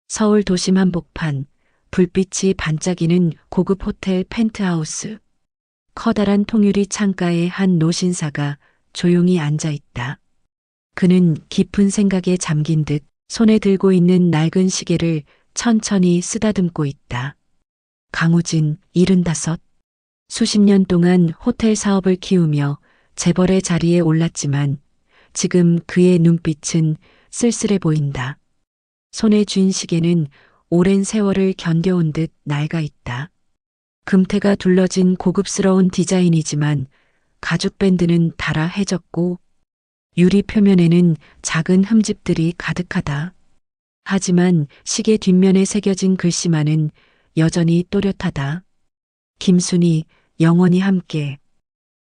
서울 도심 한복판, 불빛이 반짝이는 고급 호텔 펜트하우스. 커다란 통유리 창가에 한 노신사가 조용히 앉아 있다. 그는 깊은 생각에 잠긴 듯 손에 들고 있는 낡은 시계를 천천히 쓰다듬고 있다. 강우진, 75. 수십 년 동안 호텔 사업을 키우며 재벌의 자리에 올랐지만 지금 그의 눈빛은 쓸쓸해 보인다. 손에 쥔 시계는 오랜 세월을 견뎌온 듯 낡아 있다. 금태가 둘러진 고급스러운 디자인이지만 가죽 밴드는 달아 해졌고 유리 표면에는 작은 흠집들이 가득하다. 하지만 시계 뒷면에 새겨진 글씨만은 여전히 또렷하다. 김순희, 영원히 함께.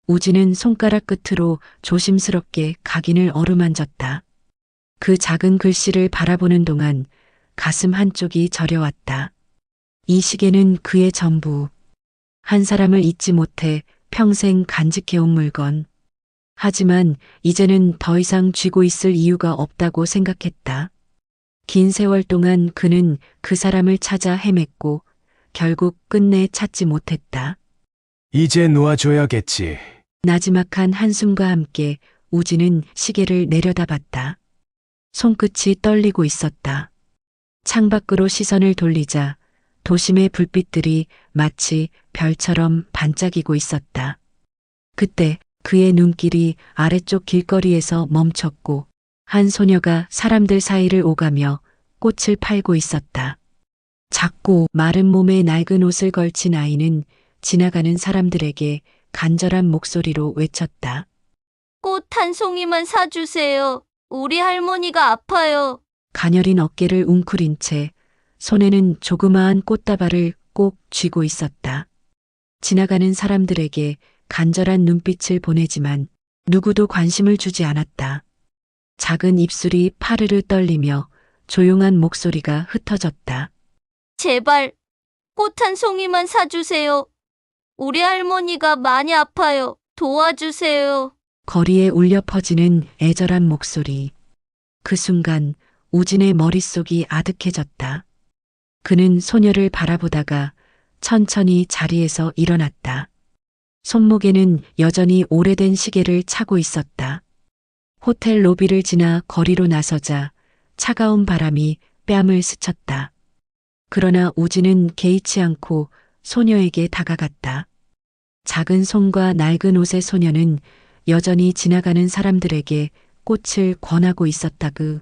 우진은 손가락 끝으로 조심스럽게 각인을 어루만졌다. 그 작은 글씨를 바라보는 동안 가슴 한쪽이 저려왔다. 이 시계는 그의 전부. 한 사람을 잊지 못해 평생 간직해온 물건. 하지만 이제는 더 이상 쥐고 있을 이유가 없다고 생각했다. 긴 세월 동안 그는 그 사람을 찾아 헤맸고 결국 끝내 찾지 못했다. 이제 놓아줘야겠지. 나지막한 한숨과 함께 우진은 시계를 내려다봤다. 손끝이 떨리고 있었다. 창밖으로 시선을 돌리자 도심의 불빛들이 마치 별처럼 반짝이고 있었다. 그때 그의 눈길이 아래쪽 길거리에서 멈췄고 한 소녀가 사람들 사이를 오가며 꽃을 팔고 있었다. 작고 마른 몸에 낡은 옷을 걸친 아이는 지나가는 사람들에게 간절한 목소리로 외쳤다. 꽃 한 송이만 사주세요. 우리 할머니가 아파요. 가녀린 어깨를 웅크린 채 손에는 조그마한 꽃다발을 꼭 쥐고 있었다. 지나가는 사람들에게 간절한 눈빛을 보내지만 누구도 관심을 주지 않았다. 작은 입술이 파르르 떨리며 조용한 목소리가 흩어졌다. 제발 꽃 한 송이만 사주세요. 우리 할머니가 많이 아파요. 도와주세요. 거리에 울려 퍼지는 애절한 목소리. 그 순간 우진의 머릿속이 아득해졌다. 그는 소녀를 바라보다가 천천히 자리에서 일어났다. 손목에는 여전히 오래된 시계를 차고 있었다. 호텔 로비를 지나 거리로 나서자 차가운 바람이 뺨을 스쳤다. 그러나 우진은 개의치 않고 소녀에게 다가갔다. 작은 손과 낡은 옷의 소녀는 여전히 지나가는 사람들에게 꽃을 권하고 있었다. 그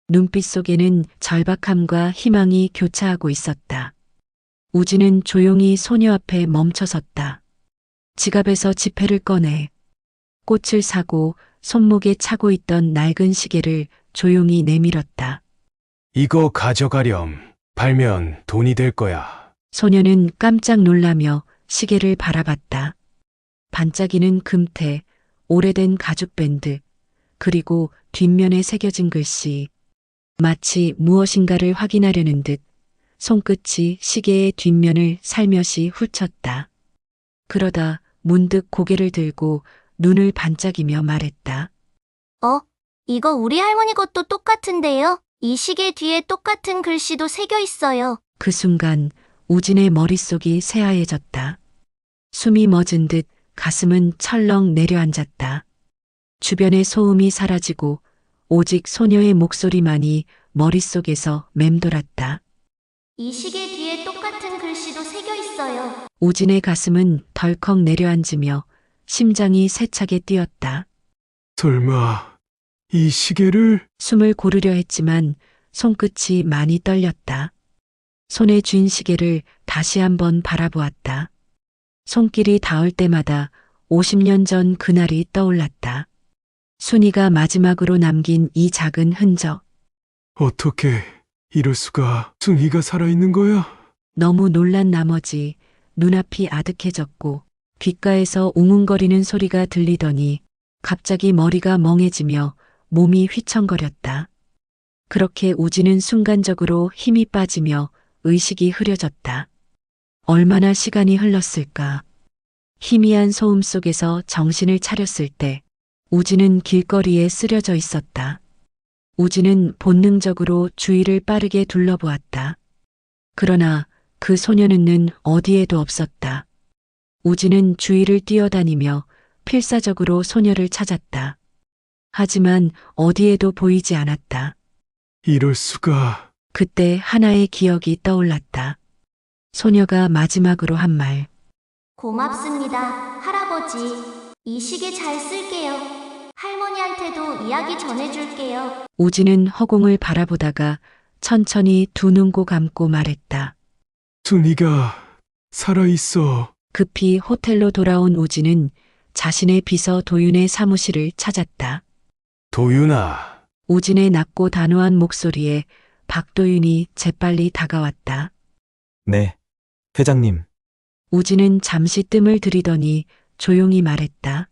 눈빛 속에는 절박함과 희망이 교차하고 있었다. 우진은 조용히 소녀 앞에 멈춰섰다. 지갑에서 지폐를 꺼내 꽃을 사고 손목에 차고 있던 낡은 시계를 조용히 내밀었다. 이거 가져가렴. 팔면 돈이 될 거야. 소녀는 깜짝 놀라며 시계를 바라봤다. 반짝이는 금태, 오래된 가죽 밴드, 그리고 뒷면에 새겨진 글씨. 마치 무엇인가를 확인하려는 듯 손끝이 시계의 뒷면을 살며시 훑쳤다. 그러다 문득 고개를 들고 눈을 반짝이며 말했다. 이거 우리 할머니 것도 똑같은데요. 이 시계 뒤에 똑같은 글씨도 새겨 있어요. 그 순간 우진의 머릿속이 새하얘졌다. 숨이 멎은 듯 가슴은 철렁 내려앉았다. 주변의 소음이 사라지고 오직 소녀의 목소리만이 머릿속에서 맴돌았다. 이 시계 뒤에 똑같은 글씨도 새겨 있어요. 우진의 가슴은 덜컥 내려앉으며 심장이 세차게 뛰었다. 설마 이 시계를? 숨을 고르려 했지만 손끝이 많이 떨렸다. 손에 쥔 시계를 다시 한번 바라보았다. 손길이 닿을 때마다 50년 전 그날이 떠올랐다. 순이가 마지막으로 남긴 이 작은 흔적. 어떻게 이럴 수가? 승희가 살아있는 거야? 너무 놀란 나머지 눈앞이 아득해졌고 귓가에서 웅웅거리는 소리가 들리더니 갑자기 머리가 멍해지며 몸이 휘청거렸다. 그렇게 우진은 순간적으로 힘이 빠지며 의식이 흐려졌다. 얼마나 시간이 흘렀을까. 희미한 소음 속에서 정신을 차렸을 때 우진은 길거리에 쓰려져 있었다. 우진은 본능적으로 주위를 빠르게 둘러보았다. 그러나 그 소녀는 어디에도 없었다. 우진은 주위를 뛰어다니며 필사적으로 소녀를 찾았다. 하지만 어디에도 보이지 않았다. 이럴 수가. 그때 하나의 기억이 떠올랐다. 소녀가 마지막으로 한 말. 고맙습니다, 할아버지. 이 시계 잘 쓸게요. 할머니한테도 이야기 전해줄게요. 우진은 허공을 바라보다가 천천히 두 눈 고 감고 말했다. 순이가 살아있어. 급히 호텔로 돌아온 우진은 자신의 비서 도윤의 사무실을 찾았다. 도윤아. 우진의 낮고 단호한 목소리에 박도윤이 재빨리 다가왔다. 네, 회장님. 우진은 잠시 뜸을 들이더니 조용히 말했다.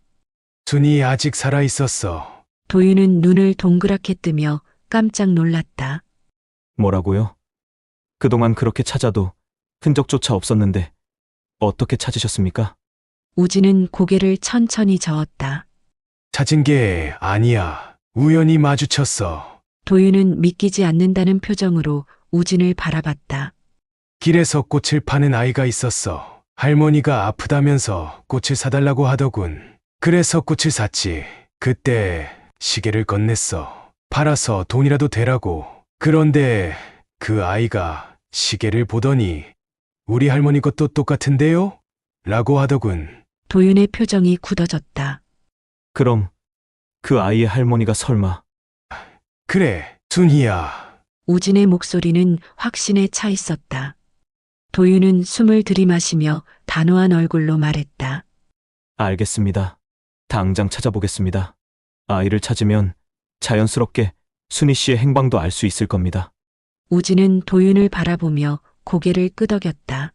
순이 아직 살아있었어. 도윤은 눈을 동그랗게 뜨며 깜짝 놀랐다. 뭐라고요? 그동안 그렇게 찾아도 흔적조차 없었는데 어떻게 찾으셨습니까? 우진은 고개를 천천히 저었다. 찾은 게 아니야. 우연히 마주쳤어. 도윤은 믿기지 않는다는 표정으로 우진을 바라봤다. 길에서 꽃을 파는 아이가 있었어. 할머니가 아프다면서 꽃을 사달라고 하더군. 그래서 꽃을 샀지. 그때 시계를 건넸어. 팔아서 돈이라도 되라고. 그런데 그 아이가 시계를 보더니 우리 할머니 것도 똑같은데요? 라고 하더군. 도윤의 표정이 굳어졌다. 그럼 그 아이의 할머니가 설마 그래, 순희야. 우진의 목소리는 확신에 차 있었다. 도윤은 숨을 들이마시며 단호한 얼굴로 말했다. 알겠습니다. 당장 찾아보겠습니다. 아이를 찾으면 자연스럽게 순희 씨의 행방도 알 수 있을 겁니다. 우진은 도윤을 바라보며 고개를 끄덕였다.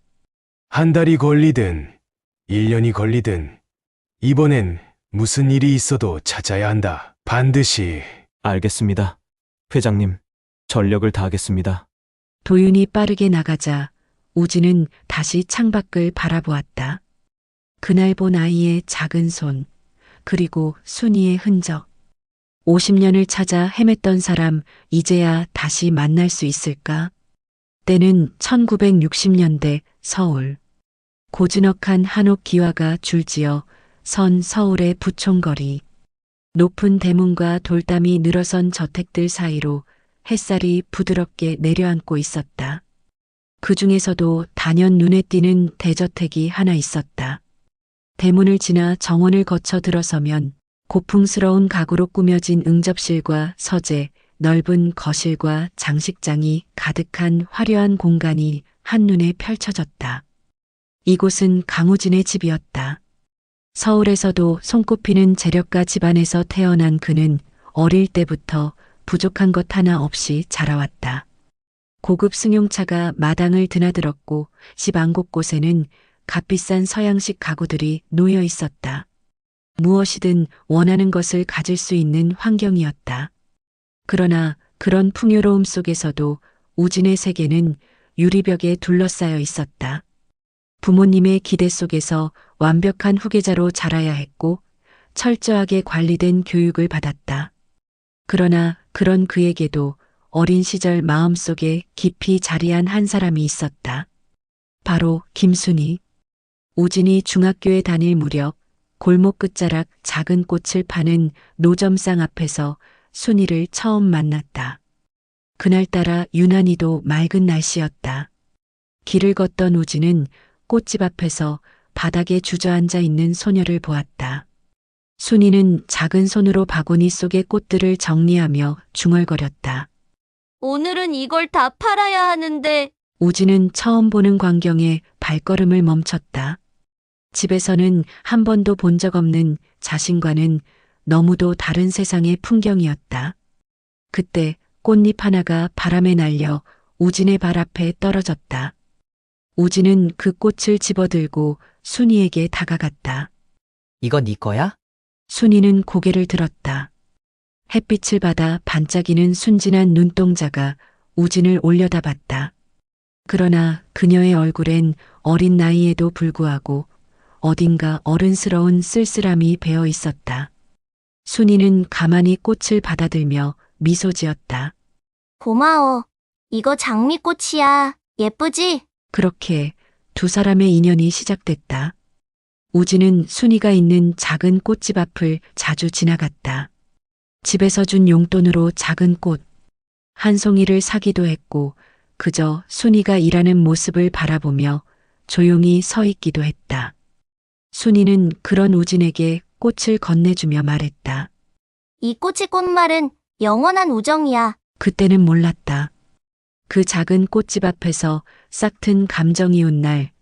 한 달이 걸리든 1년이 걸리든 이번엔 무슨 일이 있어도 찾아야 한다. 반드시. 알겠습니다. 회장님, 전력을 다하겠습니다. 도윤이 빠르게 나가자 우진은 다시 창밖을 바라보았다. 그날 본 아이의 작은 손, 그리고 순이의 흔적. 50년을 찾아 헤맸던 사람, 이제야 다시 만날 수 있을까? 때는 1960년대 서울. 고즈넉한 한옥 기와가 줄지어 선 서울의 부총거리. 높은 대문과 돌담이 늘어선 저택들 사이로 햇살이 부드럽게 내려앉고 있었다. 그 중에서도 단연 눈에 띄는 대저택이 하나 있었다. 대문을 지나 정원을 거쳐 들어서면 고풍스러운 가구로 꾸며진 응접실과 서재, 넓은 거실과 장식장이 가득한 화려한 공간이 한눈에 펼쳐졌다. 이곳은 강우진의 집이었다. 서울에서도 손꼽히는 재력가 집안에서 태어난 그는 어릴 때부터 부족한 것 하나 없이 자라왔다. 고급 승용차가 마당을 드나들었고 집 안 곳곳에는 값비싼 서양식 가구들이 놓여 있었다. 무엇이든 원하는 것을 가질 수 있는 환경이었다. 그러나 그런 풍요로움 속에서도 우진의 세계는 유리벽에 둘러싸여 있었다. 부모님의 기대 속에서 완벽한 후계자로 자라야 했고 철저하게 관리된 교육을 받았다. 그러나 그런 그에게도 어린 시절 마음속에 깊이 자리한 한 사람이 있었다. 바로 김순희. 우진이 중학교에 다닐 무렵 골목 끝자락 작은 꽃을 파는 노점상 앞에서 순희를 처음 만났다. 그날따라 유난히도 맑은 날씨였다. 길을 걷던 우진은 꽃집 앞에서 바닥에 주저앉아 있는 소녀를 보았다. 순희는 작은 손으로 바구니 속의 꽃들을 정리하며 중얼거렸다. 오늘은 이걸 다 팔아야 하는데. 우진은 처음 보는 광경에 발걸음을 멈췄다. 집에서는 한 번도 본 적 없는 자신과는 너무도 다른 세상의 풍경이었다. 그때 꽃잎 하나가 바람에 날려 우진의 발 앞에 떨어졌다. 우진은 그 꽃을 집어들고 순희에게 다가갔다. 이거 네 거야? 순희는 고개를 들었다. 햇빛을 받아 반짝이는 순진한 눈동자가 우진을 올려다봤다. 그러나 그녀의 얼굴엔 어린 나이에도 불구하고 어딘가 어른스러운 쓸쓸함이 배어 있었다. 순희는 가만히 꽃을 받아들며 미소 지었다. 고마워. 이거 장미꽃이야. 예쁘지? 그렇게 두 사람의 인연이 시작됐다. 우진은 순이가 있는 작은 꽃집 앞을 자주 지나갔다. 집에서 준 용돈으로 작은 꽃 한 송이를 사기도 했고 그저 순이가 일하는 모습을 바라보며 조용히 서 있기도 했다. 순이는 그런 우진에게 꽃을 건네주며 말했다. 이 꽃의 꽃말은 영원한 우정이야. 그때는 몰랐다. 그 작은 꽃집 앞에서 싹튼 감정이온 날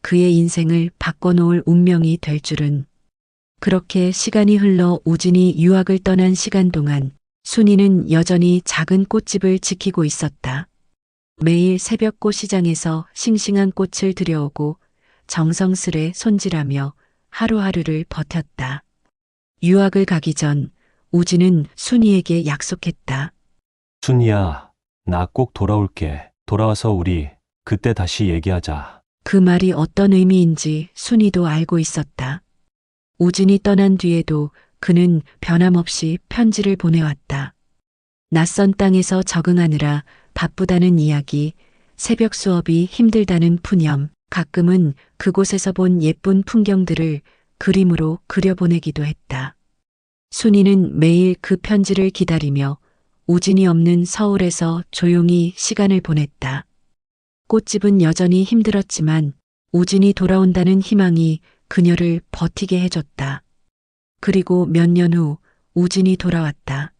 그의 인생을 바꿔놓을 운명이 될 줄은. 그렇게 시간이 흘러 우진이 유학을 떠난 시간 동안 순이는 여전히 작은 꽃집을 지키고 있었다. 매일 새벽 꽃시장에서 싱싱한 꽃을 들여오고 정성스레 손질하며 하루하루를 버텼다. 유학을 가기 전 우진은 순이에게 약속했다. 순이야, 나 꼭 돌아올게. 돌아와서 우리 그때 다시 얘기하자. 그 말이 어떤 의미인지 순이도 알고 있었다. 우진이 떠난 뒤에도 그는 변함없이 편지를 보내왔다. 낯선 땅에서 적응하느라 바쁘다는 이야기, 새벽 수업이 힘들다는 푸념, 가끔은 그곳에서 본 예쁜 풍경들을 그림으로 그려보내기도 했다. 순이는 매일 그 편지를 기다리며 우진이 없는 서울에서 조용히 시간을 보냈다. 꽃집은 여전히 힘들었지만 우진이 돌아온다는 희망이 그녀를 버티게 해줬다. 그리고 몇 년 후 우진이 돌아왔다.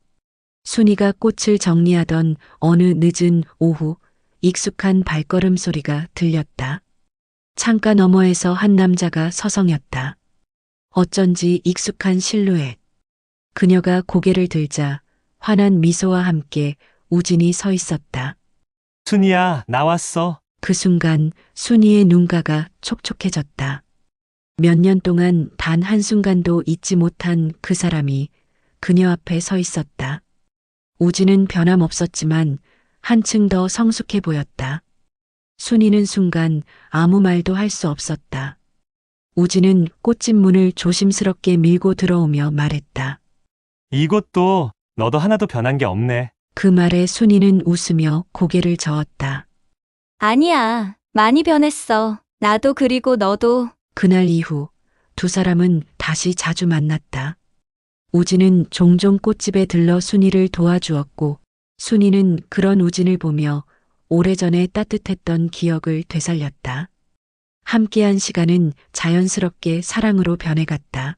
순이가 꽃을 정리하던 어느 늦은 오후 익숙한 발걸음 소리가 들렸다. 창가 너머에서 한 남자가 서성였다. 어쩐지 익숙한 실루엣. 그녀가 고개를 들자 환한 미소와 함께 우진이 서 있었다. 순이야, 나왔어. 그 순간 순이의 눈가가 촉촉해졌다. 몇 년 동안 단 한순간도 잊지 못한 그 사람이 그녀 앞에 서 있었다. 우진은 변함없었지만 한층 더 성숙해 보였다. 순이는 순간 아무 말도 할 수 없었다. 우진은 꽃집 문을 조심스럽게 밀고 들어오며 말했다. 이것도 너도 하나도 변한 게 없네. 그 말에 순이는 웃으며 고개를 저었다. 아니야. 많이 변했어. 나도 그리고 너도. 그날 이후 두 사람은 다시 자주 만났다. 우진은 종종 꽃집에 들러 순이를 도와주었고 순이는 그런 우진을 보며 오래전에 따뜻했던 기억을 되살렸다. 함께한 시간은 자연스럽게 사랑으로 변해갔다.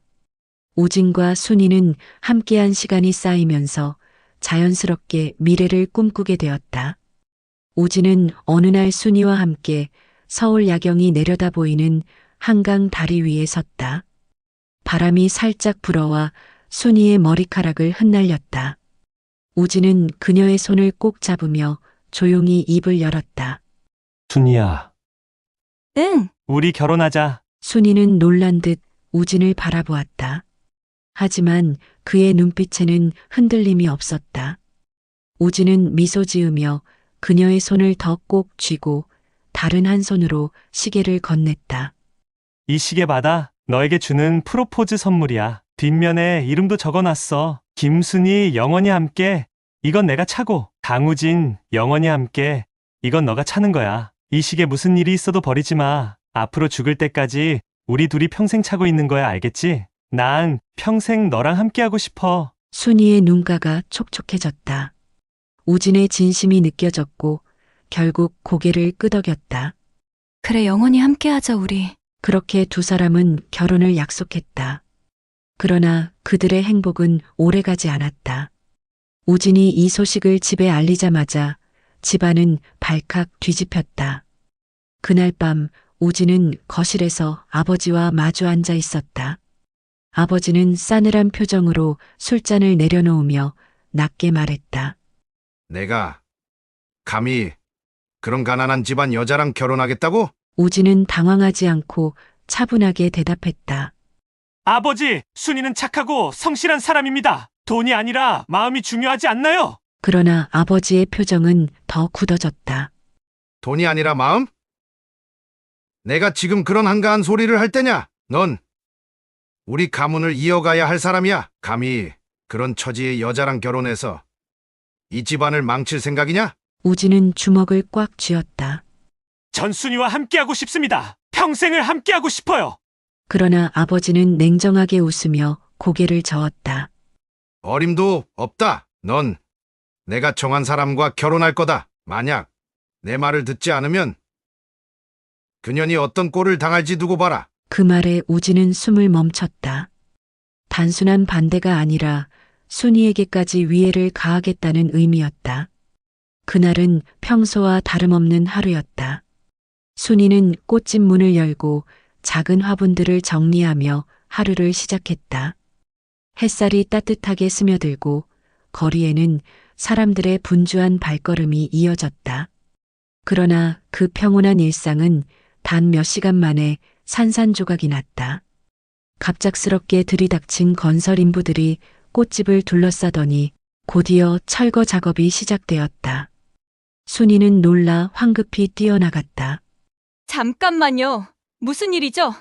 우진과 순이는 함께한 시간이 쌓이면서 자연스럽게 미래를 꿈꾸게 되었다. 우진은 어느 날 순이와 함께 서울 야경이 내려다 보이는 한강 다리 위에 섰다. 바람이 살짝 불어와 순이의 머리카락을 흩날렸다. 우진은 그녀의 손을 꼭 잡으며 조용히 입을 열었다. 순이야, 응. 우리 결혼하자. 순이는 놀란 듯 우진을 바라보았다. 하지만 그의 눈빛에는 흔들림이 없었다. 우진은 미소 지으며 그녀의 손을 더 꼭 쥐고 다른 한 손으로 시계를 건넸다. 이 시계 받아. 너에게 주는 프로포즈 선물이야. 뒷면에 이름도 적어놨어. 김순이 영원히 함께. 이건 내가 차고. 강우진 영원히 함께. 이건 너가 차는 거야. 이 시계 무슨 일이 있어도 버리지 마. 앞으로 죽을 때까지 우리 둘이 평생 차고 있는 거야. 알겠지? 난 평생 너랑 함께하고 싶어. 순이의 눈가가 촉촉해졌다. 우진의 진심이 느껴졌고 결국 고개를 끄덕였다. 그래, 영원히 함께하자, 우리. 그렇게 두 사람은 결혼을 약속했다. 그러나 그들의 행복은 오래가지 않았다. 우진이 이 소식을 집에 알리자마자 집안은 발칵 뒤집혔다. 그날 밤 우진은 거실에서 아버지와 마주 앉아 있었다. 아버지는 싸늘한 표정으로 술잔을 내려놓으며 낮게 말했다. 내가 감히 그런 가난한 집안 여자랑 결혼하겠다고? 우진은 당황하지 않고 차분하게 대답했다. 아버지, 순이는 착하고 성실한 사람입니다. 돈이 아니라 마음이 중요하지 않나요? 그러나 아버지의 표정은 더 굳어졌다. 돈이 아니라 마음? 내가 지금 그런 한가한 소리를 할 때냐? 넌 우리 가문을 이어가야 할 사람이야. 감히 그런 처지의 여자랑 결혼해서 이 집안을 망칠 생각이냐? 우진은 주먹을 꽉 쥐었다. 전 순이와 함께하고 싶습니다. 평생을 함께하고 싶어요. 그러나 아버지는 냉정하게 웃으며 고개를 저었다. 어림도 없다. 넌 내가 정한 사람과 결혼할 거다. 만약 내 말을 듣지 않으면 그년이 어떤 꼴을 당할지 두고 봐라. 그 말에 우진은 숨을 멈췄다. 단순한 반대가 아니라 순이에게까지 위해를 가하겠다는 의미였다. 그날은 평소와 다름없는 하루였다. 순이는 꽃집 문을 열고 작은 화분들을 정리하며 하루를 시작했다. 햇살이 따뜻하게 스며들고 거리에는 사람들의 분주한 발걸음이 이어졌다. 그러나 그 평온한 일상은 단 몇 시간 만에 산산조각이 났다. 갑작스럽게 들이닥친 건설 인부들이 꽃집을 둘러싸더니 곧이어 철거 작업이 시작되었다. 순이는 놀라 황급히 뛰어나갔다. 잠깐만요. 무슨 일이죠?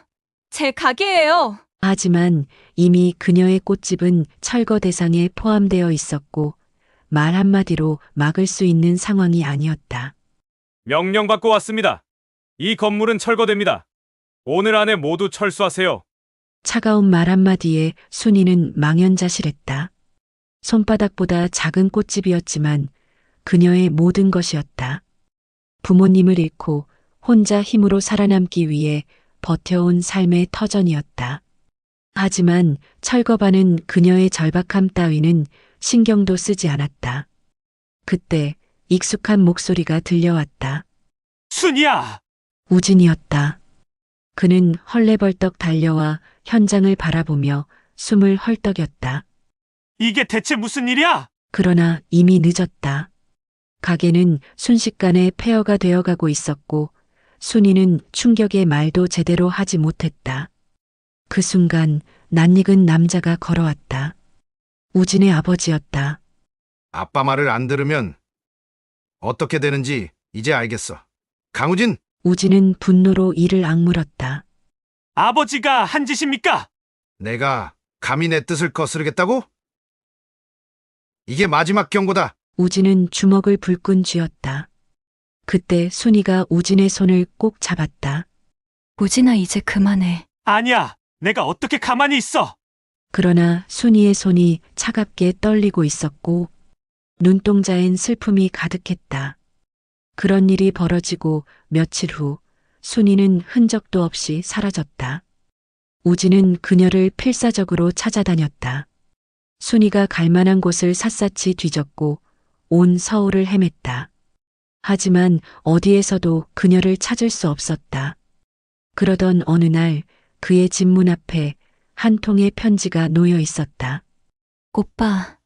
제 가게예요. 하지만 이미 그녀의 꽃집은 철거 대상에 포함되어 있었고 말 한마디로 막을 수 있는 상황이 아니었다. 명령 받고 왔습니다. 이 건물은 철거됩니다. 오늘 안에 모두 철수하세요. 차가운 말 한마디에 순이는 망연자실했다. 손바닥보다 작은 꽃집이었지만 그녀의 모든 것이었다. 부모님을 잃고 혼자 힘으로 살아남기 위해 버텨온 삶의 터전이었다. 하지만 철거반은 그녀의 절박함 따위는 신경도 쓰지 않았다. 그때 익숙한 목소리가 들려왔다. 순이야! 우진이었다. 그는 헐레벌떡 달려와 현장을 바라보며 숨을 헐떡였다. 이게 대체 무슨 일이야? 그러나 이미 늦었다. 가게는 순식간에 폐허가 되어가고 있었고 순이는 충격의 말도 제대로 하지 못했다. 그 순간 낯익은 남자가 걸어왔다. 우진의 아버지였다. 아빠 말을 안 들으면 어떻게 되는지 이제 알겠어. 강우진, 우진은 분노로 이를 악물었다. 아버지가 한 짓입니까? 내가 감히 내 뜻을 거스르겠다고? 이게 마지막 경고다. 우진은 주먹을 불끈 쥐었다. 그때 순이가 우진의 손을 꼭 잡았다. 우진아, 이제 그만해. 아니야. 내가 어떻게 가만히 있어? 그러나 순이의 손이 차갑게 떨리고 있었고 눈동자엔 슬픔이 가득했다. 그런 일이 벌어지고 며칠 후 순이는 흔적도 없이 사라졌다. 우진은 그녀를 필사적으로 찾아다녔다. 순이가 갈 만한 곳을 샅샅이 뒤졌고 온 서울을 헤맸다. 하지만 어디에서도 그녀를 찾을 수 없었다. 그러던 어느 날 그의 집 문 앞에 한 통의 편지가 놓여 있었다. 오빠,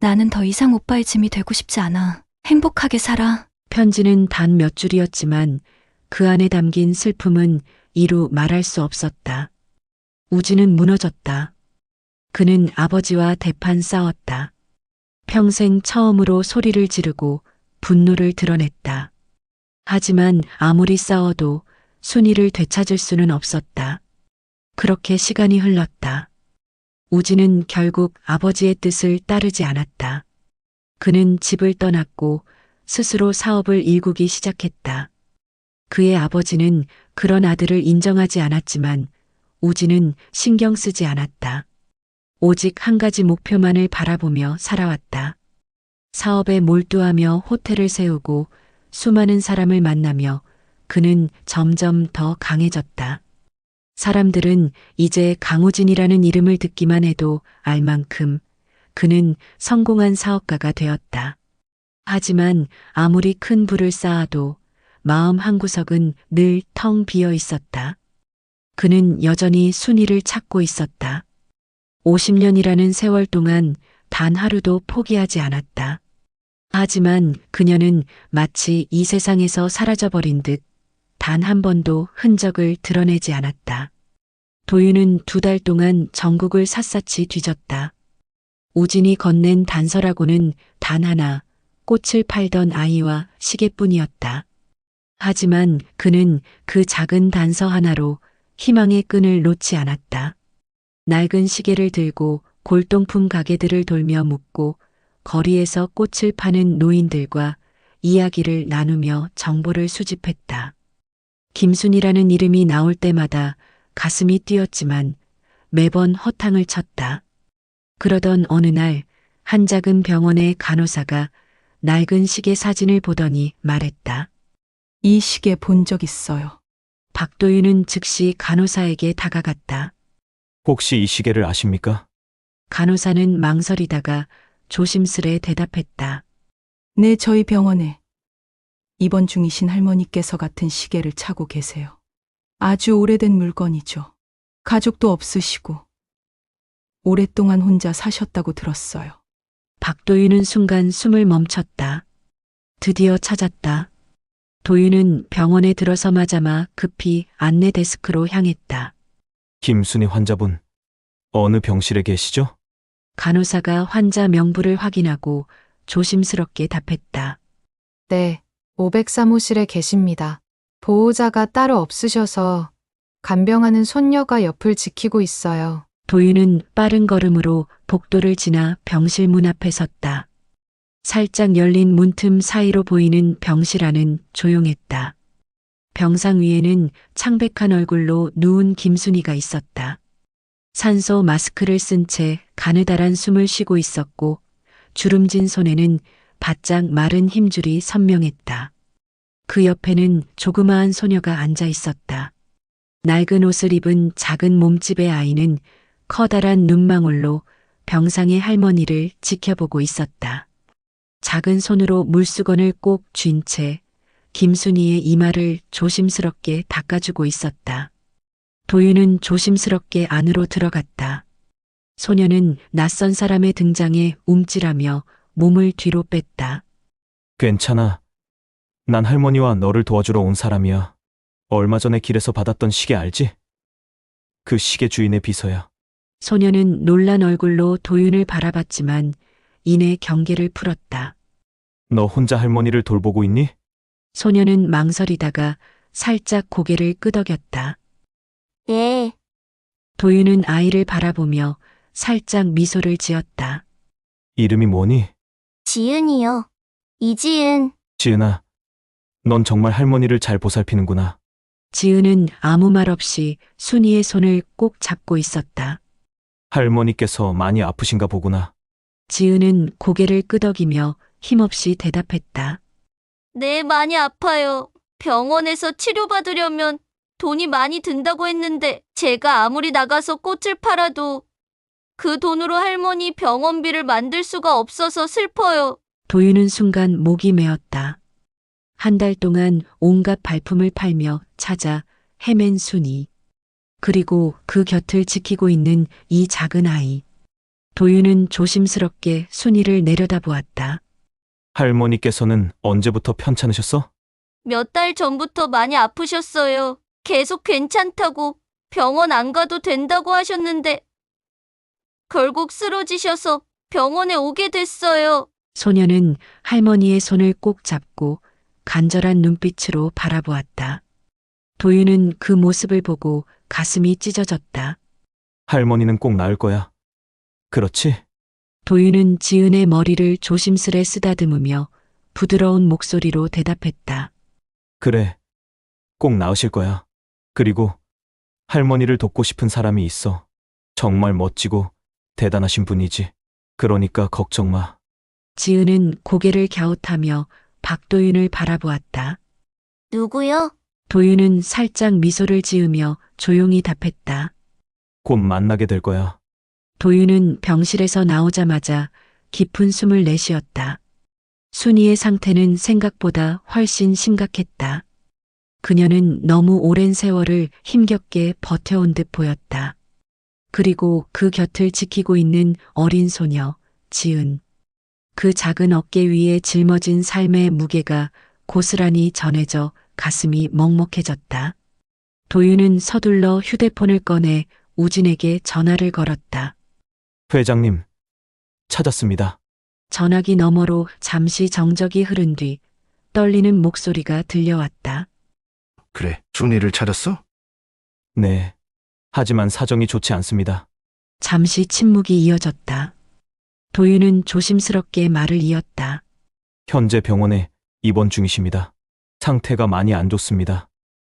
나는 더 이상 오빠의 짐이 되고 싶지 않아. 행복하게 살아. 편지는 단 몇 줄이었지만 그 안에 담긴 슬픔은 이루 말할 수 없었다. 우진은 무너졌다. 그는 아버지와 대판 싸웠다. 평생 처음으로 소리를 지르고 분노를 드러냈다. 하지만 아무리 싸워도 순이를 되찾을 수는 없었다. 그렇게 시간이 흘렀다. 우진은 결국 아버지의 뜻을 따르지 않았다. 그는 집을 떠났고 스스로 사업을 일구기 시작했다. 그의 아버지는 그런 아들을 인정하지 않았지만 우진은 신경 쓰지 않았다. 오직 한 가지 목표만을 바라보며 살아왔다. 사업에 몰두하며 호텔을 세우고 수많은 사람을 만나며 그는 점점 더 강해졌다. 사람들은 이제 강우진이라는 이름을 듣기만 해도 알 만큼 그는 성공한 사업가가 되었다. 하지만 아무리 큰 부를 쌓아도 마음 한구석은 늘 텅 비어 있었다. 그는 여전히 순이를 찾고 있었다. 50년이라는 세월 동안 단 하루도 포기하지 않았다. 하지만 그녀는 마치 이 세상에서 사라져버린 듯 단 한 번도 흔적을 드러내지 않았다. 도윤은 2달 동안 전국을 샅샅이 뒤졌다. 우진이 건넨 단서라고는 단 하나, 꽃을 팔던 아이와 시계뿐이었다. 하지만 그는 그 작은 단서 하나로 희망의 끈을 놓지 않았다. 낡은 시계를 들고 골동품 가게들을 돌며 묻고 거리에서 꽃을 파는 노인들과 이야기를 나누며 정보를 수집했다. 김순이라는 이름이 나올 때마다 가슴이 뛰었지만 매번 허탕을 쳤다. 그러던 어느 날 한 작은 병원의 간호사가 낡은 시계 사진을 보더니 말했다. 이 시계 본 적 있어요. 박도윤은 즉시 간호사에게 다가갔다. 혹시 이 시계를 아십니까? 간호사는 망설이다가 조심스레 대답했다. 네, 저희 병원에 입원 중이신 할머니께서 같은 시계를 차고 계세요. 아주 오래된 물건이죠. 가족도 없으시고 오랫동안 혼자 사셨다고 들었어요. 박도윤은 순간 숨을 멈췄다. 드디어 찾았다. 도윤은 병원에 들어서마자마 급히 안내 데스크로 향했다. 김순희 환자분, 어느 병실에 계시죠? 간호사가 환자 명부를 확인하고 조심스럽게 답했다. 네, 503호실에 계십니다. 보호자가 따로 없으셔서 간병하는 손녀가 옆을 지키고 있어요. 도윤은 빠른 걸음으로 복도를 지나 병실 문 앞에 섰다. 살짝 열린 문틈 사이로 보이는 병실 안은 조용했다. 병상 위에는 창백한 얼굴로 누운 김순이가 있었다. 산소 마스크를 쓴 채 가느다란 숨을 쉬고 있었고 주름진 손에는 바짝 마른 힘줄이 선명했다. 그 옆에는 조그마한 소녀가 앉아 있었다. 낡은 옷을 입은 작은 몸집의 아이는 커다란 눈망울로 병상의 할머니를 지켜보고 있었다. 작은 손으로 물수건을 꼭 쥔 채 김순이의 이마를 조심스럽게 닦아주고 있었다. 도윤은 조심스럽게 안으로 들어갔다. 소녀는 낯선 사람의 등장에 움찔하며 몸을 뒤로 뺐다. 괜찮아. 난 할머니와 너를 도와주러 온 사람이야. 얼마 전에 길에서 받았던 시계 알지? 그 시계 주인의 비서야. 소녀는 놀란 얼굴로 도윤을 바라봤지만 이내 경계를 풀었다. 너 혼자 할머니를 돌보고 있니? 소녀는 망설이다가 살짝 고개를 끄덕였다. 예, 도윤은 아이를 바라보며 살짝 미소를 지었다. 이름이 뭐니? 지은이요. 이지은. 지은아, 넌 정말 할머니를 잘 보살피는구나. 지은은 아무 말 없이 순이의 손을 꼭 잡고 있었다. 할머니께서 많이 아프신가 보구나. 지은은 고개를 끄덕이며 힘없이 대답했다. 네, 많이 아파요. 병원에서 치료받으려면 돈이 많이 든다고 했는데 제가 아무리 나가서 꽃을 팔아도 그 돈으로 할머니 병원비를 만들 수가 없어서 슬퍼요. 도윤은 순간 목이 메었다. 한 달 동안 온갖 발품을 팔며 찾아 헤맨 순이. 그리고 그 곁을 지키고 있는 이 작은 아이. 도윤은 조심스럽게 순이를 내려다보았다. 할머니께서는 언제부터 편찮으셨어? 몇 달 전부터 많이 아프셨어요. 계속 괜찮다고 병원 안 가도 된다고 하셨는데 결국 쓰러지셔서 병원에 오게 됐어요. 소녀는 할머니의 손을 꼭 잡고 간절한 눈빛으로 바라보았다. 도윤은 그 모습을 보고 가슴이 찢어졌다. 할머니는 꼭 나을 거야. 그렇지? 도윤은 지은의 머리를 조심스레 쓰다듬으며 부드러운 목소리로 대답했다. 그래. 꼭 나으실 거야. 그리고 할머니를 돕고 싶은 사람이 있어. 정말 멋지고 대단하신 분이지. 그러니까 걱정 마. 지은은 고개를 갸웃하며 박도윤을 바라보았다. 누구요? 도윤은 살짝 미소를 지으며 조용히 답했다. 곧 만나게 될 거야. 도윤은 병실에서 나오자마자 깊은 숨을 내쉬었다. 순이의 상태는 생각보다 훨씬 심각했다. 그녀는 너무 오랜 세월을 힘겹게 버텨온 듯 보였다. 그리고 그 곁을 지키고 있는 어린 소녀, 지은. 그 작은 어깨 위에 짊어진 삶의 무게가 고스란히 전해져 가슴이 먹먹해졌다. 도윤은 서둘러 휴대폰을 꺼내 우진에게 전화를 걸었다. 회장님, 찾았습니다. 전화기 너머로 잠시 정적이 흐른 뒤 떨리는 목소리가 들려왔다. 그래, 순이를 찾았어? 네. 하지만 사정이 좋지 않습니다. 잠시 침묵이 이어졌다. 도윤은 조심스럽게 말을 이었다. 현재 병원에 입원 중이십니다. 상태가 많이 안 좋습니다.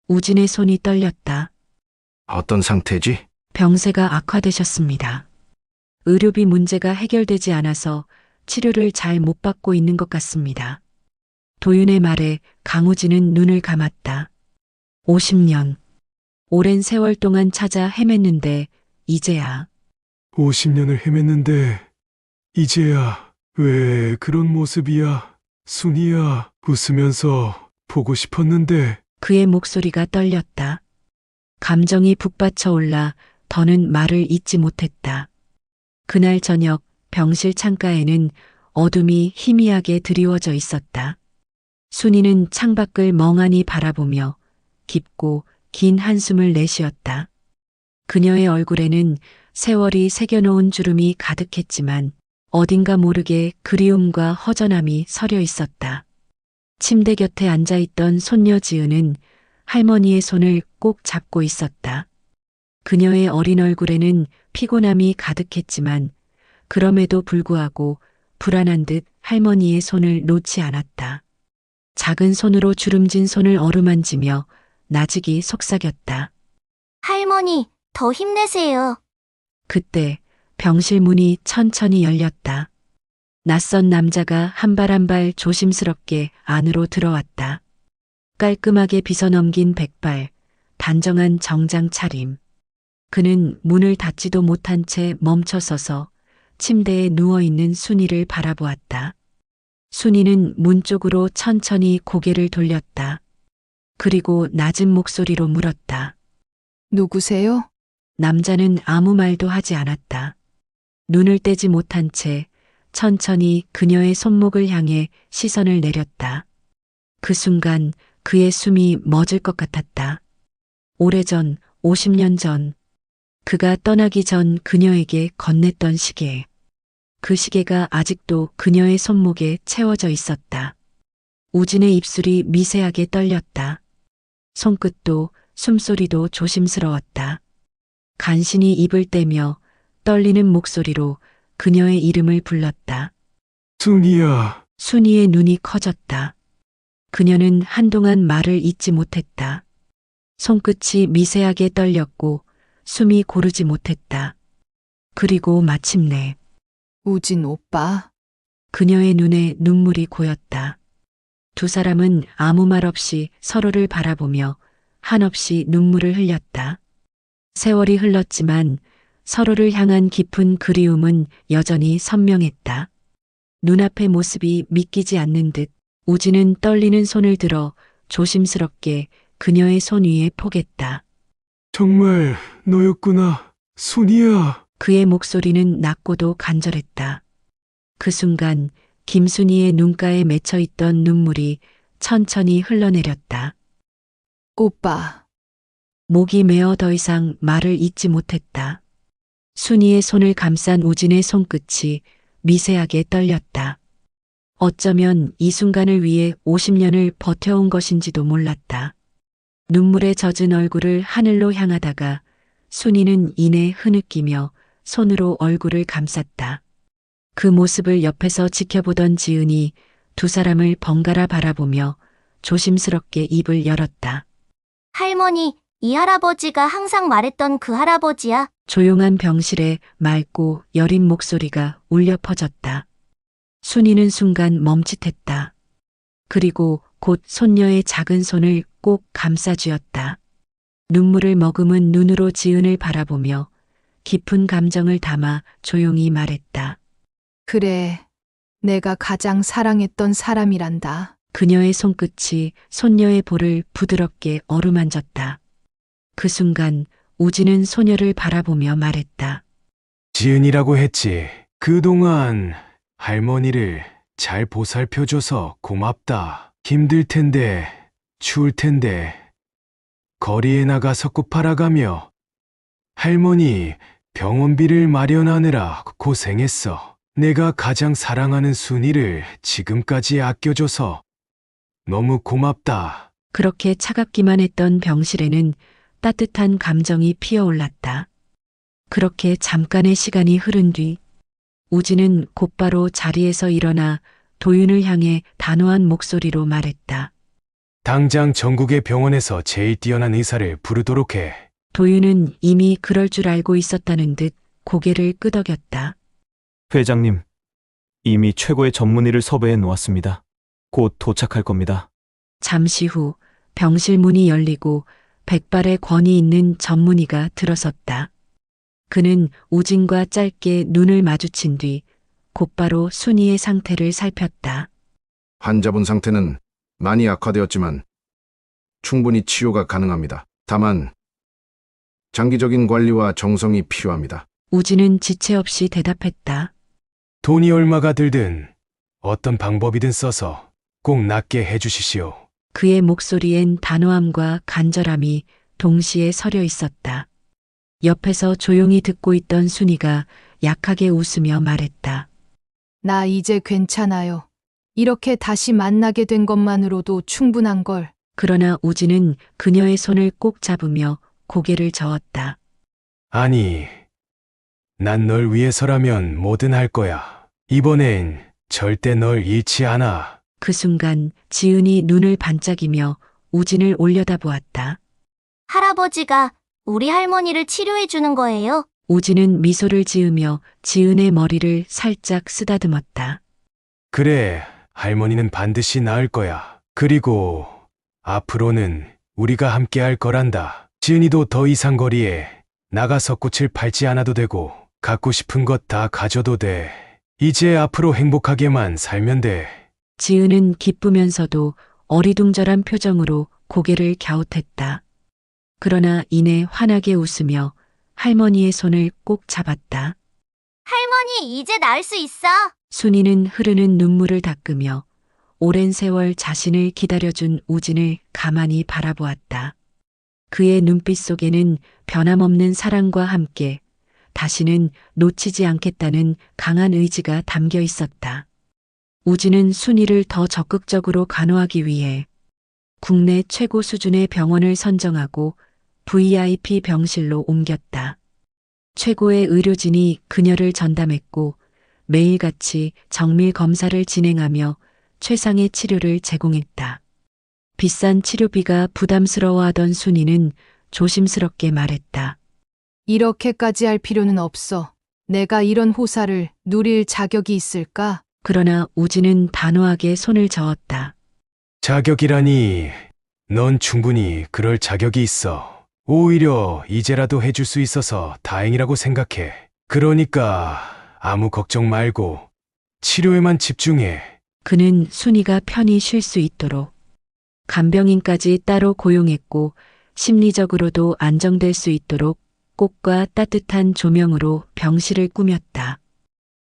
우진의 손이 떨렸다. 어떤 상태지? 병세가 악화되셨습니다. 의료비 문제가 해결되지 않아서 치료를 잘 못 받고 있는 것 같습니다. 도윤의 말에 강우진은 눈을 감았다. 50년. 오랜 세월 동안 찾아 헤맸는데 이제야 50년을 헤맸는데 이제야 왜 그런 모습이야? 순이야, 웃으면서 보고 싶었는데. 그의 목소리가 떨렸다. 감정이 북받쳐 올라 더는 말을 잇지 못했다. 그날 저녁 병실 창가에는 어둠이 희미하게 드리워져 있었다. 순이는 창밖을 멍하니 바라보며 깊고 긴 한숨을 내쉬었다. 그녀의 얼굴에는 세월이 새겨놓은 주름이 가득했지만 어딘가 모르게 그리움과 허전함이 서려 있었다. 침대 곁에 앉아있던 손녀 지은은 할머니의 손을 꼭 잡고 있었다. 그녀의 어린 얼굴에는 피곤함이 가득했지만 그럼에도 불구하고 불안한 듯 할머니의 손을 놓지 않았다. 작은 손으로 주름진 손을 어루만지며 나직이 속삭였다. 할머니, 더 힘내세요. 그때 병실 문이 천천히 열렸다. 낯선 남자가 한 발 한 발 조심스럽게 안으로 들어왔다. 깔끔하게 빗어넘긴 백발, 단정한 정장 차림. 그는 문을 닫지도 못한 채 멈춰서서 침대에 누워있는 순이를 바라보았다. 순이는 문 쪽으로 천천히 고개를 돌렸다. 그리고 낮은 목소리로 물었다. 누구세요? 남자는 아무 말도 하지 않았다. 눈을 떼지 못한 채 천천히 그녀의 손목을 향해 시선을 내렸다. 그 순간 그의 숨이 멎을 것 같았다. 오래전, 50년 전, 그가 떠나기 전 그녀에게 건넸던 시계. 그 시계가 아직도 그녀의 손목에 채워져 있었다. 우진의 입술이 미세하게 떨렸다. 손끝도 숨소리도 조심스러웠다. 간신히 입을 떼며 떨리는 목소리로 그녀의 이름을 불렀다. 순이야. 순이의 눈이 커졌다. 그녀는 한동안 말을 잇지 못했다. 손끝이 미세하게 떨렸고 숨이 고르지 못했다. 그리고 마침내 우진 오빠. 그녀의 눈에 눈물이 고였다. 두 사람은 아무 말 없이 서로를 바라보며 한없이 눈물을 흘렸다. 세월이 흘렀지만 서로를 향한 깊은 그리움은 여전히 선명했다. 눈앞의 모습이 믿기지 않는 듯 우진은 떨리는 손을 들어 조심스럽게 그녀의 손 위에 포겠다. 정말 너였구나, 순이야. 그의 목소리는 낮고도 간절했다. 그 순간 김순이의 눈가에 맺혀있던 눈물이 천천히 흘러내렸다. 오빠. 목이 메어 더 이상 말을 잇지 못했다. 순이의 손을 감싼 우진의 손끝이 미세하게 떨렸다. 어쩌면 이 순간을 위해 50년을 버텨온 것인지도 몰랐다. 눈물에 젖은 얼굴을 하늘로 향하다가 순이는 이내 흐느끼며 손으로 얼굴을 감쌌다. 그 모습을 옆에서 지켜보던 지은이 두 사람을 번갈아 바라보며 조심스럽게 입을 열었다. 할머니, 이 할아버지가 항상 말했던 그 할아버지야. 조용한 병실에 맑고 여린 목소리가 울려 퍼졌다. 순이는 순간 멈칫했다. 그리고 곧 손녀의 작은 손을 꼭 감싸쥐었다. 눈물을 머금은 눈으로 지은을 바라보며 깊은 감정을 담아 조용히 말했다. 그래. 내가 가장 사랑했던 사람이란다. 그녀의 손끝이 손녀의 볼을 부드럽게 어루만졌다. 그 순간 우진은 소녀를 바라보며 말했다. 지은이라고 했지. 그동안 할머니를 잘 보살펴줘서 고맙다. 힘들 텐데, 추울 텐데, 거리에 나가서 꽃 팔아가며 할머니 병원비를 마련하느라 고생했어. 내가 가장 사랑하는 순이를 지금까지 아껴줘서 너무 고맙다. 그렇게 차갑기만 했던 병실에는 따뜻한 감정이 피어올랐다. 그렇게 잠깐의 시간이 흐른 뒤 우진은 곧바로 자리에서 일어나 도윤을 향해 단호한 목소리로 말했다. 당장 전국의 병원에서 제일 뛰어난 의사를 부르도록 해. 도윤은 이미 그럴 줄 알고 있었다는 듯 고개를 끄덕였다. 회장님, 이미 최고의 전문의를 섭외해 놓았습니다. 곧 도착할 겁니다. 잠시 후 병실 문이 열리고 백발의 권위 있는 전문의가 들어섰다. 그는 우진과 짧게 눈을 마주친 뒤 곧바로 순이의 상태를 살폈다. 환자분 상태는 많이 악화되었지만 충분히 치료가 가능합니다. 다만 장기적인 관리와 정성이 필요합니다. 우진은 지체 없이 대답했다. 돈이 얼마가 들든 어떤 방법이든 써서 꼭 낫게 해주시시오. 그의 목소리엔 단호함과 간절함이 동시에 서려 있었다. 옆에서 조용히 듣고 있던 순이가 약하게 웃으며 말했다. 나 이제 괜찮아요. 이렇게 다시 만나게 된 것만으로도 충분한 걸. 그러나 우진은 그녀의 손을 꼭 잡으며 고개를 저었다. 아니, 난 널 위해서라면 뭐든 할 거야. 이번엔 절대 널 잃지 않아. 그 순간 지은이 눈을 반짝이며 우진을 올려다보았다. 할아버지가 우리 할머니를 치료해 주는 거예요? 우진은 미소를 지으며 지은의 머리를 살짝 쓰다듬었다. 그래, 할머니는 반드시 나을 거야. 그리고 앞으로는 우리가 함께 할 거란다. 지은이도 더 이상 거리에 나가서 꽃을 팔지 않아도 되고 갖고 싶은 것 다 가져도 돼. 이제 앞으로 행복하게만 살면 돼. 지은은 기쁘면서도 어리둥절한 표정으로 고개를 갸웃했다. 그러나 이내 환하게 웃으며 할머니의 손을 꼭 잡았다. 할머니, 이제 나을 수 있어. 순이는 흐르는 눈물을 닦으며 오랜 세월 자신을 기다려준 우진을 가만히 바라보았다. 그의 눈빛 속에는 변함없는 사랑과 함께 다시는 놓치지 않겠다는 강한 의지가 담겨 있었다. 우진은 순이를 더 적극적으로 간호하기 위해 국내 최고 수준의 병원을 선정하고 VIP 병실로 옮겼다. 최고의 의료진이 그녀를 전담했고 매일같이 정밀 검사를 진행하며 최상의 치료를 제공했다. 비싼 치료비가 부담스러워하던 순이는 조심스럽게 말했다. 이렇게까지 할 필요는 없어. 내가 이런 호사를 누릴 자격이 있을까? 그러나 우진은 단호하게 손을 저었다. 자격이라니, 넌 충분히 그럴 자격이 있어. 오히려 이제라도 해줄 수 있어서 다행이라고 생각해. 그러니까 아무 걱정 말고 치료에만 집중해. 그는 순이가 편히 쉴 수 있도록 간병인까지 따로 고용했고 심리적으로도 안정될 수 있도록 꽃과 따뜻한 조명으로 병실을 꾸몄다.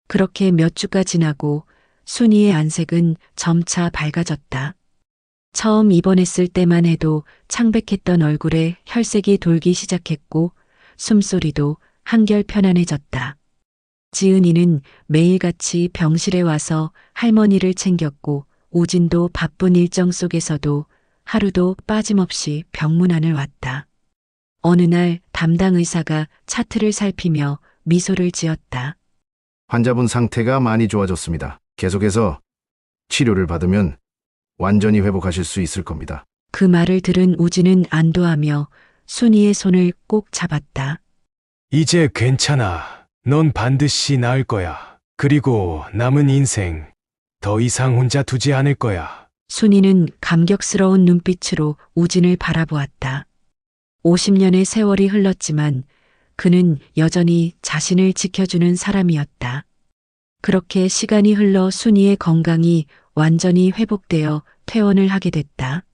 그렇게 몇 주가 지나고 순이의 안색은 점차 밝아졌다. 처음 입원했을 때만 해도 창백했던 얼굴에 혈색이 돌기 시작했고 숨소리도 한결 편안해졌다. 지은이는 매일같이 병실에 와서 할머니를 챙겼고 우진도 바쁜 일정 속에서도 하루도 빠짐없이 병문안을 왔다. 어느 날 담당 의사가 차트를 살피며 미소를 지었다. 환자분 상태가 많이 좋아졌습니다. 계속해서 치료를 받으면 완전히 회복하실 수 있을 겁니다. 그 말을 들은 우진은 안도하며 순이의 손을 꼭 잡았다. 이제 괜찮아. 넌 반드시 나을 거야. 그리고 남은 인생 더 이상 혼자 두지 않을 거야. 순이는 감격스러운 눈빛으로 우진을 바라보았다. 50년의 세월이 흘렀지만 그는 여전히 자신을 지켜주는 사람이었다. 그렇게 시간이 흘러 순이의 건강이 완전히 회복되어 퇴원을 하게 됐다.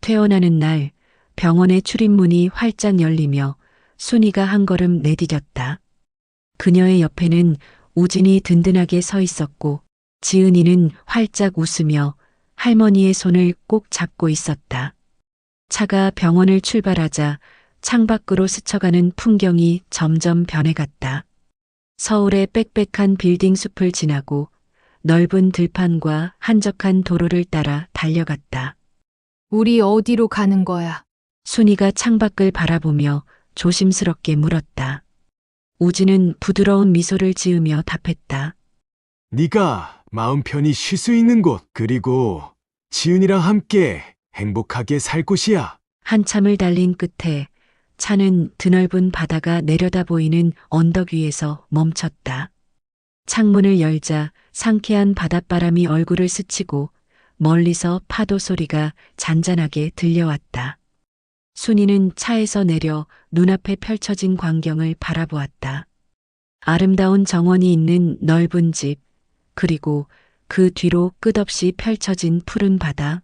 퇴원하는 날 병원의 출입문이 활짝 열리며 순이가 한 걸음 내디뎠다. 그녀의 옆에는 우진이 든든하게 서 있었고 지은이는 활짝 웃으며 할머니의 손을 꼭 잡고 있었다. 차가 병원을 출발하자 창밖으로 스쳐가는 풍경이 점점 변해갔다. 서울의 빽빽한 빌딩 숲을 지나고 넓은 들판과 한적한 도로를 따라 달려갔다. 우리 어디로 가는 거야? 순이가 창밖을 바라보며 조심스럽게 물었다. 우진은 부드러운 미소를 지으며 답했다. 네가 마음 편히 쉴 수 있는 곳, 그리고 지은이랑 함께 행복하게 살 곳이야. 한참을 달린 끝에 차는 드넓은 바다가 내려다 보이는 언덕 위에서 멈췄다. 창문을 열자 상쾌한 바닷바람이 얼굴을 스치고 멀리서 파도 소리가 잔잔하게 들려왔다. 순이는 차에서 내려 눈앞에 펼쳐진 광경을 바라보았다. 아름다운 정원이 있는 넓은 집, 그리고 그 뒤로 끝없이 펼쳐진 푸른 바다.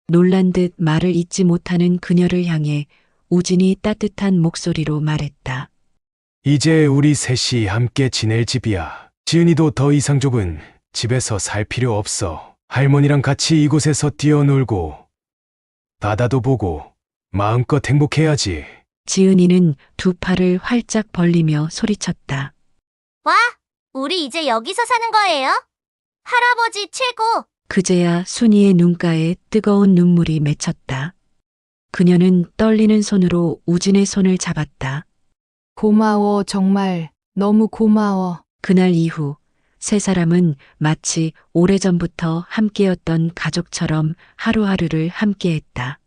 놀란 듯 말을 잇지 못하는 그녀를 향해 우진이 따뜻한 목소리로 말했다. 이제 우리 셋이 함께 지낼 집이야. 지은이도 더 이상 좁은 집에서 살 필요 없어. 할머니랑 같이 이곳에서 뛰어놀고 바다도 보고 마음껏 행복해야지. 지은이는 두 팔을 활짝 벌리며 소리쳤다. 와, 우리 이제 여기서 사는 거예요? 할아버지 최고! 그제야 순이의 눈가에 뜨거운 눈물이 맺혔다. 그녀는 떨리는 손으로 우진의 손을 잡았다. 고마워, 정말. 너무 고마워. 그날 이후 세 사람은 마치 오래전부터 함께였던 가족처럼 하루하루를 함께했다.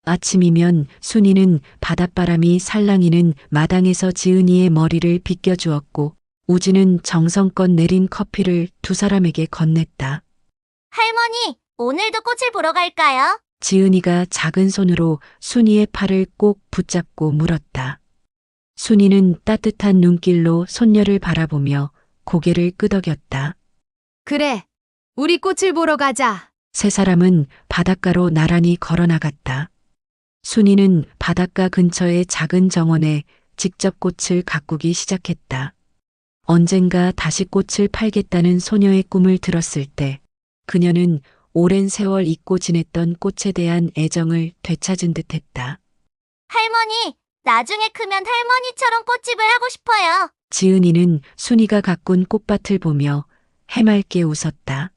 아침이면 순이는 바닷바람이 살랑이는 마당에서 지은이의 머리를 빗겨주었고 우진은 정성껏 내린 커피를 두 사람에게 건넸다. 할머니, 오늘도 꽃을 보러 갈까요? 지은이가 작은 손으로 순이의 팔을 꼭 붙잡고 물었다. 순이는 따뜻한 눈길로 손녀를 바라보며 고개를 끄덕였다. 그래, 우리 꽃을 보러 가자. 세 사람은 바닷가로 나란히 걸어나갔다. 순이는 바닷가 근처의 작은 정원에 직접 꽃을 가꾸기 시작했다. 언젠가 다시 꽃을 팔겠다는 소녀의 꿈을 들었을 때 그녀는 오랜 세월 잊고 지냈던 꽃에 대한 애정을 되찾은 듯했다. 할머니, 나중에 크면 할머니처럼 꽃집을 하고 싶어요. 지은이는 순이가 가꾼 꽃밭을 보며 해맑게 웃었다.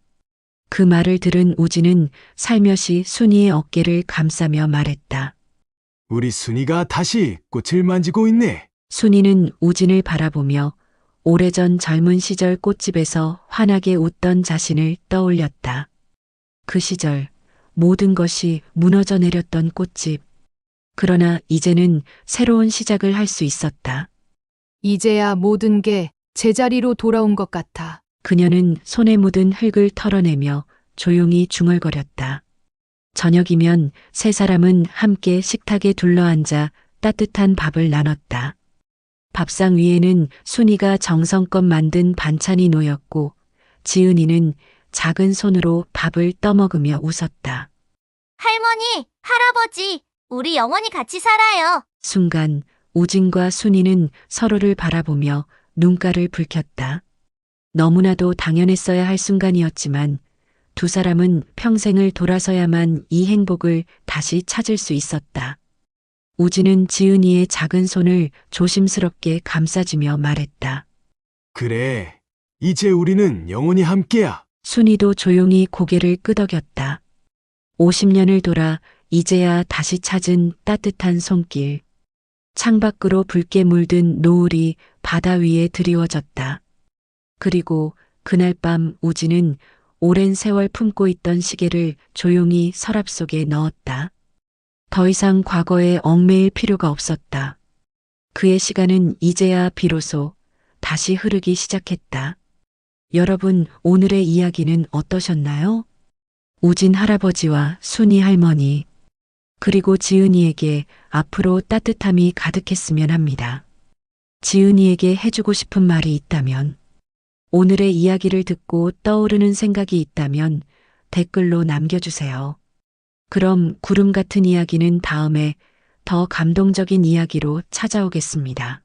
그 말을 들은 우진은 살며시 순이의 어깨를 감싸며 말했다. 우리 순이가 다시 꽃을 만지고 있네. 순이는 우진을 바라보며 오래전 젊은 시절 꽃집에서 환하게 웃던 자신을 떠올렸다. 그 시절 모든 것이 무너져 내렸던 꽃집. 그러나 이제는 새로운 시작을 할 수 있었다. 이제야 모든 게 제자리로 돌아온 것 같아. 그녀는 손에 묻은 흙을 털어내며 조용히 중얼거렸다. 저녁이면 세 사람은 함께 식탁에 둘러앉아 따뜻한 밥을 나눴다. 밥상 위에는 순이가 정성껏 만든 반찬이 놓였고 지은이는 작은 손으로 밥을 떠먹으며 웃었다. 할머니, 할아버지, 우리 영원히 같이 살아요. 순간 우진과 순이는 서로를 바라보며 눈가를 붉혔다. 너무나도 당연했어야 할 순간이었지만 두 사람은 평생을 돌아서야만 이 행복을 다시 찾을 수 있었다. 우진은 지은이의 작은 손을 조심스럽게 감싸주며 말했다. 그래, 이제 우리는 영원히 함께야. 순이도 조용히 고개를 끄덕였다. 50년을 돌아 이제야 다시 찾은 따뜻한 손길. 창밖으로 붉게 물든 노을이 바다 위에 드리워졌다. 그리고 그날 밤 우진은 오랜 세월 품고 있던 시계를 조용히 서랍 속에 넣었다. 더 이상 과거에 얽매일 필요가 없었다. 그의 시간은 이제야 비로소 다시 흐르기 시작했다. 여러분, 오늘의 이야기는 어떠셨나요? 우진 할아버지와 순이 할머니, 그리고 지은이에게 앞으로 따뜻함이 가득했으면 합니다. 지은이에게 해주고 싶은 말이 있다면, 오늘의 이야기를 듣고 떠오르는 생각이 있다면 댓글로 남겨주세요. 그럼 구름 같은 이야기는 다음에 더 감동적인 이야기로 찾아오겠습니다.